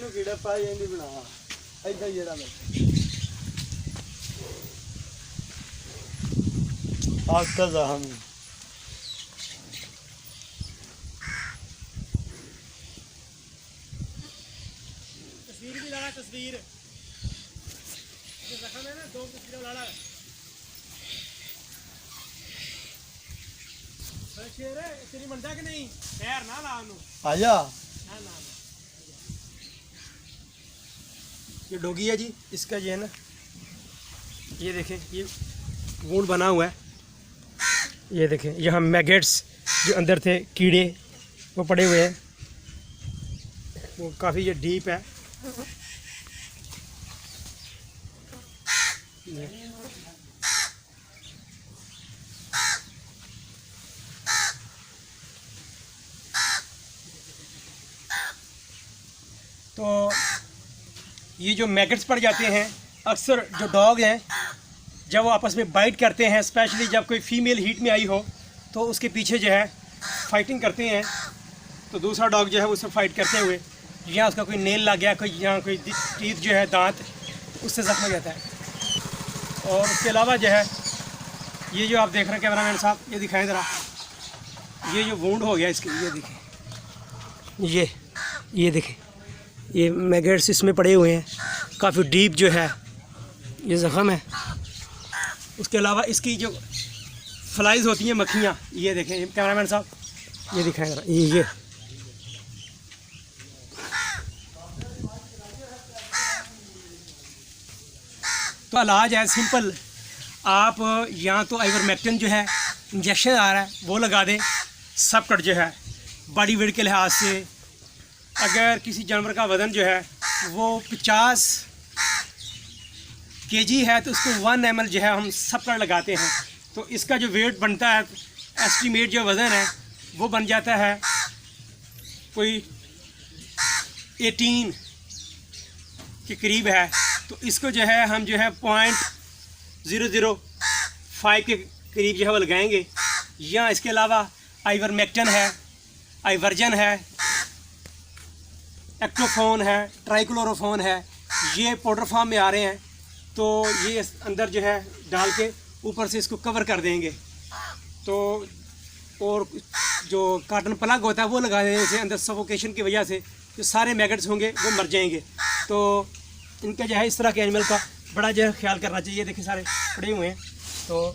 कीड़ा पाई नहीं बना ऐसा ही जरा आस्ता हम तस्वीर भी लाना तस्वीर रखा है ना 2 तस्वीरें लाना शेर तेरी मंडा कि नहीं पैर ना ला आजा ना ना ये डोगी है जी इसका जो है ना ये देखें ये वूंड बना हुआ है ये देखें यहाँ मैगेट्स जो अंदर थे कीड़े वो पड़े हुए हैं वो काफ़ी ये डीप है तो ये जो मैगेट्स पड़ जाते हैं अक्सर जो डॉग हैं जब वो आपस में बाइट करते हैं स्पेशली जब कोई फीमेल हीट में आई हो तो उसके पीछे जो है फाइटिंग करते हैं तो दूसरा डॉग जो है उससे फाइट करते हुए यहाँ उसका कोई नेल लग गया कोई यहाँ कोई टीथ जो है दांत उससे जख्म हो जाता है। और उसके अलावा जो है ये जो आप देख रहे हैं कैमरामैन साहब ये दिखाएं ज़रा ये जो वुंड हो गया इसके ये देखें ये देखें ये मैगेट्स इसमें पड़े हुए हैं काफ़ी डीप जो है ये ज़ख़म है। उसके अलावा इसकी जो फ्लाइज होती हैं मक्खियाँ ये देखें कैमरामैन साहब ये दिखाएं ज़रा ये तो इलाज है सिंपल आप यहाँ तो आइवरमेक्टिन जो है इंजेक्शन आ रहा है वो लगा दें सब कट जो है बॉडी वेट के लिहाज से अगर किसी जानवर का वज़न जो है वो 50 केजी है तो उसको 1 ml जो है हम सब कट लगाते हैं तो इसका जो वेट बनता है एस्टिमेट जो वज़न है वो बन जाता है कोई 18 के करीब है। तो इसको जो है हम जो है 0.005 के करीब जो है वो लगाएंगे। या इसके अलावा आइवरमेक्टिन है आइवर्जन है एक्टोफोन है ट्राइक्लोरोफोन है ये पाउडर फॉर्म में आ रहे हैं तो ये अंदर जो है डाल के ऊपर से इसको कवर कर देंगे। तो और जो कॉटन प्लग होता है वो लगा देने से अंदर सफोकेशन की वजह से जो सारे मैगेट्स होंगे वो मर जाएंगे। तो इनका जो है इस तरह के एनिमल का बड़ा जो है ख्याल करना चाहिए। देखिए सारे पड़े हुए हैं तो